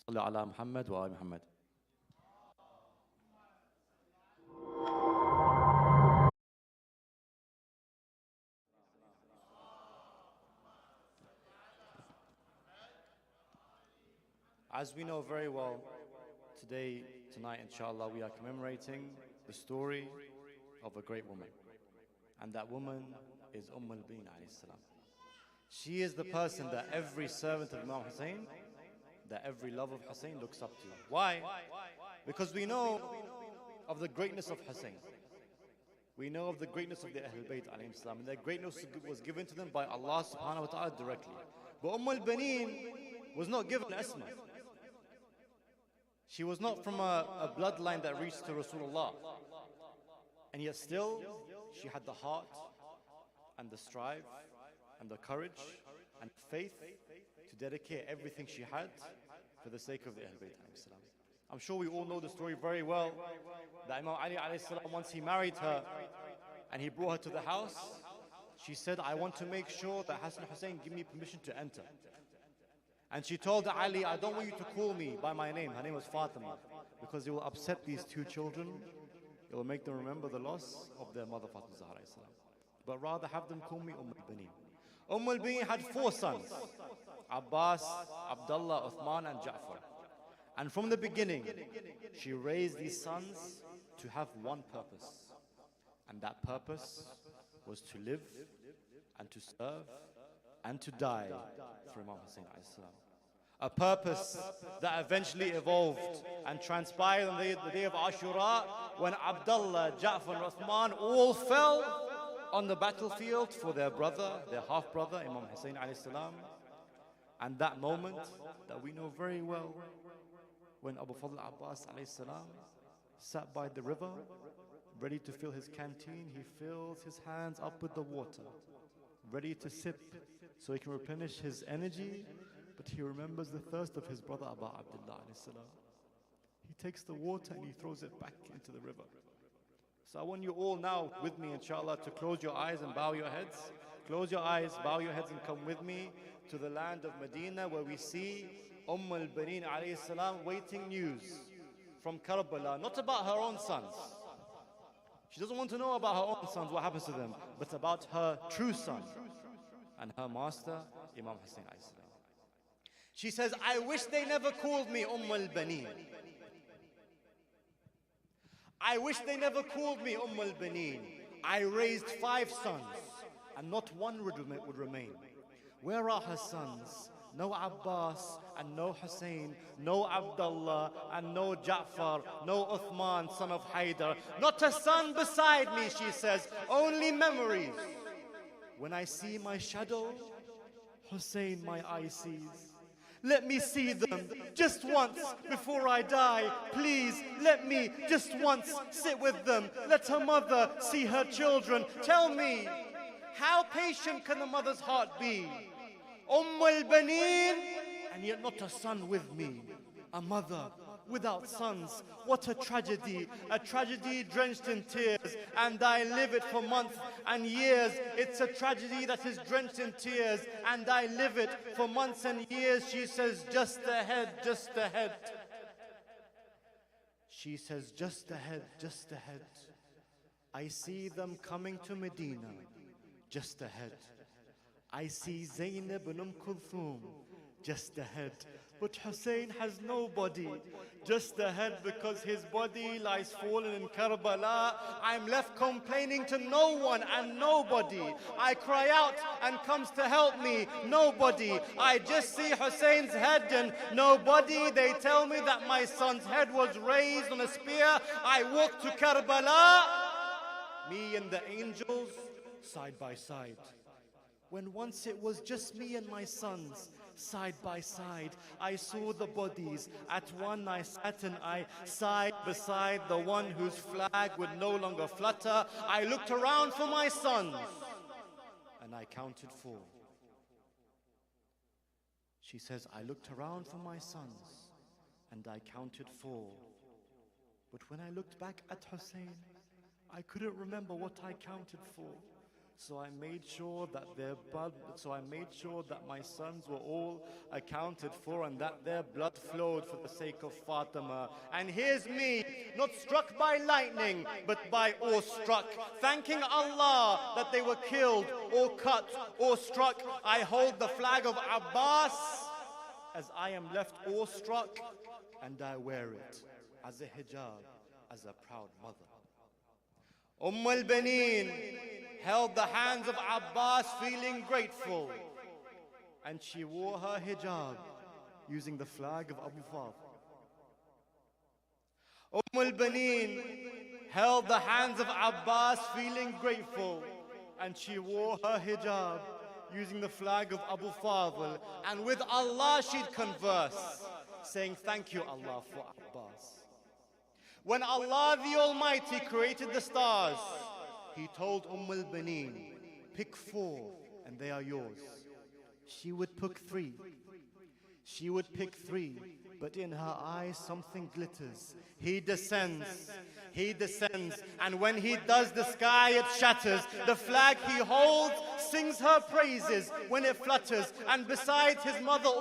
صل على محمد وآل محمد. As we know very well, tonight, inshallah, we are commemorating the story of a great woman. And that woman is al-Bin alayhi salam. She is the person that every servant of Imam Hussein, that every lover of Hussein looks up to. Why? Because we know of the greatness of Hussein. We know of the greatness of the Ahlul Bayt alayhi salam. And their greatness was given to them by Allah subhanahu wa ta'ala directly. But al-Banin was not given Asma. She was not from a bloodline that reached to Rasulullah. And yet still, she had the heart and the strive and the courage and faith to dedicate everything she had for the sake of the Ahlul Bayt alayhi salam. I'm sure we all know the story very well, that Imam Ali alayhi salam, once he married her and he brought her to the house, she said, I want to make sure that Hassan Hussein give me permission to enter. And she told Ali, I don't want you to call me by my name. Her name was Fatima, because it will upset these two children. It will make them remember the loss of their mother Fatima Zahra. But rather have them call me al-Banin. al-Banin had 4 sons: Abbas, Abdullah, Uthman and Ja'far. And from the beginning, she raised these sons to have one purpose. And that purpose was to live and to serve and to die for Imam Hussein alayhi salam. A purpose that eventually evolved and transpired on the day of Ashura, when Abdullah, Ja'far and Uthman all fell on the battlefield for their brother, their half-brother, Imam Hussein alayhi salam. And that moment that we know very well, when Abu Fadl Abbas alayhi salam sat by the river, ready to fill his canteen, he fills his hands up with the water, ready to sip so he can replenish his energy, but he remembers the thirst of his brother Abu Abdullah alayhi salam. He takes the water and he throws it back into the river. So I want you all now with me, inshallah, to close your eyes and bow your heads. Close your eyes, bow your heads and come with me to the land of Medina, where we see al-Banin alayhi salam waiting news from Karbala, not about her own sons. She doesn't want to know about her own sons, what happens to them, but about her true son and her master, Imam Hussein alayhi salam. She says, I wish they never called me al-Banin. I wish they never called me al-Banin. I raised 5 sons, and not one would remain. Where are her sons? No Abbas and no Hussein, no Abdullah and no Ja'far, no Uthman, son of Haidar. Not a son beside me, she says, only memories. When I see my shadow, Hussein my eye sees. Let me see them just once before I die. Please, let me just once sit with them. Let her mother see her children. Tell me, how patient can a mother's heart be? al-Banin, and yet not a son with me. A mother without sons. What a tragedy drenched in tears, and I live it for months and years. It's a tragedy that is drenched in tears, and I live it for months and years. She says, just ahead, just ahead. She says, just ahead, just ahead. I see them coming to Medina, just ahead. I see Zainab and Kulthum, just ahead. But Hussein has nobody, just ahead, because his body lies fallen in Karbala. I'm left complaining to no one and nobody. I cry out and comes to help me, nobody. I just see Hussein's head and nobody. They tell me that my son's head was raised on a spear. I walk to Karbala, me and the angels side by side. When once it was just me and my sons, side by side, I saw the bodies. At one I sat and I side beside the one whose flag would no longer flutter. I looked around for my sons, and I counted 4. She says, I looked around for my sons, and I counted 4. But when I looked back at Hussein, I couldn't remember what I counted for. So I made sure that my sons were all accounted for and that their blood flowed for the sake of Fatima. And here's me, not struck by lightning, but by awestruck, thanking Allah that they were killed or cut or struck. I hold the flag of Abbas as I am left awestruck, and I wear it as a hijab, as a proud mother. al-Baneen held the hands of Abbas feeling grateful, and she wore her hijab using the flag of Abu Fadl. al-Baneen held the hands of Abbas feeling grateful, and she wore her hijab using the flag of Abu Fadl, and with Allah she'd converse, saying, thank you Allah for Abbas. When Allah the Almighty created the stars, He told al-Baneen, pick 4 and they are yours. She would pick 3. She would pick 3, but in her eyes something glitters. He descends, and when He does, the sky it shatters. The flag He holds sings her praises when it flutters, and besides His mother's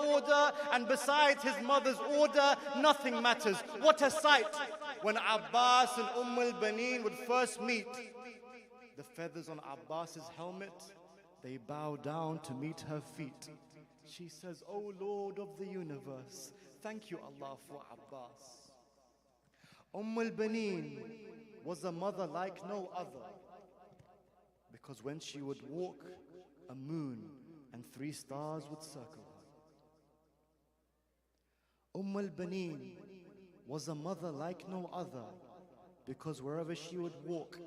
order, nothing matters. What a sight when Abbas and al-Baneen would first meet. The feathers on Abbas's helmet, they bow down to meet her feet. She says, O Lord of the universe, thank you Allah for Abbas. al-Baneen was a mother like no other, because when she would walk, a moon and 3 stars would circle her. al-Baneen was a mother like no other, because wherever she would walk,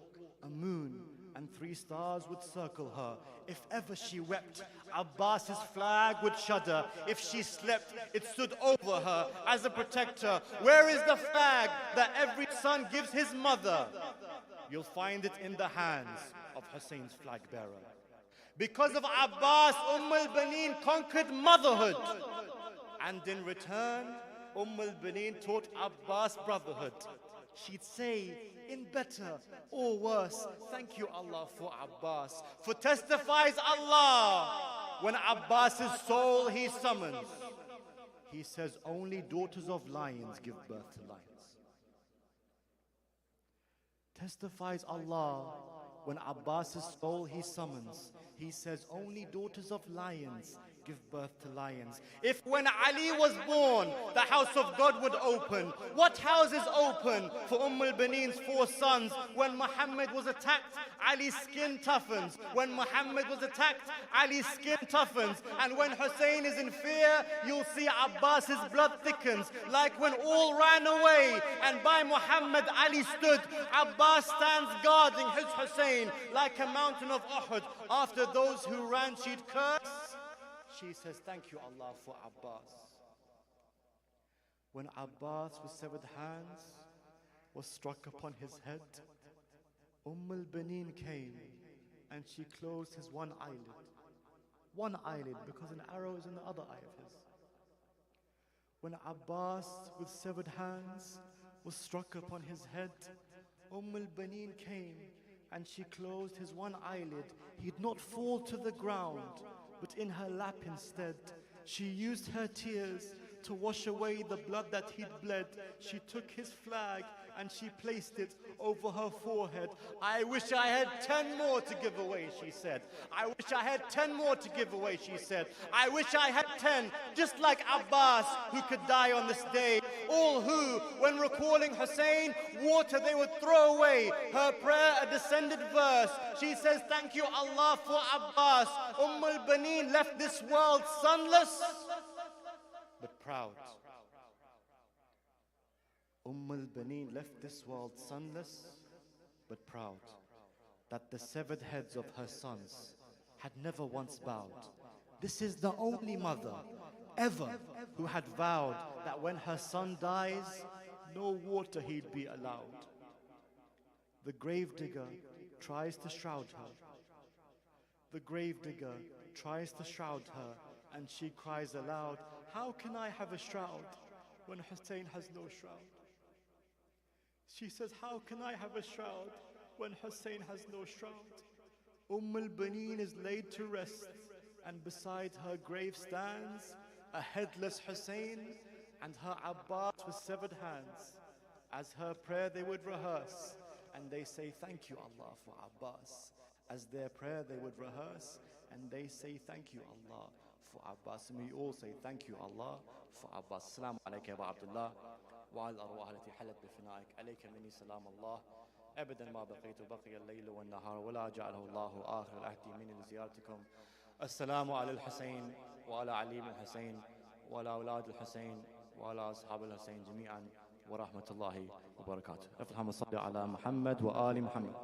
a moon and 3 stars would circle her. If ever she wept, Abbas's flag would shudder. If she slept, it stood over her as a protector. Where is the flag that every son gives his mother? You'll find it in the hands of Hussein's flag bearer. Because of Abbas, al-Baneen conquered motherhood. And in return, al-Baneen taught Abbas brotherhood. She'd say, in better or worse, thank you Allah for Abbas. For testifies Allah, when Abbas's soul He summons, He says, only daughters of lions give birth to lions. Testifies Allah, when Abbas's soul He summons, He says, only daughters of lions give birth to lions. If when Ali was born, the house of God would open, what houses open for al-Baneen's 4 sons? When Muhammad was attacked, Ali's skin toughens. When Muhammad was attacked, Ali's skin toughens. And when Hussein is in fear, you'll see Abbas's blood thickens. Like when all ran away and by Muhammad Ali stood, Abbas stands guarding his Hussein like a mountain of Uhud. After those who ran, she'd curse. She says, thank you Allah for Abbas. When Abbas with severed hands was struck upon his head, al-Baneen came and she closed his one eyelid. One eyelid, because an arrow is in the other eye of his. When Abbas with severed hands was struck upon his head, al-Baneen came and she closed his one eyelid. He'd not fall to the ground, but in her lap instead, she used her tears to wash away the blood that he'd bled. She took his flag and she placed it over her forehead. I wish I had 10 more to give away, she said. I wish I had 10 more to give away, she said. I wish I had 10, just like Abbas, who could die on this day. All who, when recalling Hussein, water they would throw away. Her prayer, a descended verse. She says, thank you Allah for Abbas. al-Baneen left this world sonless, but proud. al-Baneen left this world sonless, but proud, that the severed heads of her sons had never once bowed. This is the only mother ever who had vowed that when her son dies, no water he'd be allowed. The gravedigger tries to shroud her. The gravedigger tries to shroud her, and she cries aloud, how can I have a shroud when Hussein has no shroud? She says, how can I have a shroud when Hussein has no shroud? al-Baneen is laid to rest, and beside her grave stands a headless Hussein and her Abbas with severed hands. As her prayer they would rehearse, and they say, thank you Allah for Abbas. As their prayer they would rehearse, and they say, thank you Allah for Abbas. And we all say, thank you Allah for Abbas. Assalamu alayka ya Aba Abdullah, wa al arwah allati halat bifinaik. Alayka minni salam Allah. أبدا ما بقيت بقي الليل والنهار ولا جعله الله آخر العهد مني لزيارتكم. السلام على الحسين وعلى علي بن الحسين وعلى أولاد الحسين وعلى أصحاب الحسين جميعا ورحمة الله وبركاته. اللهم صل على محمد وآل محمد.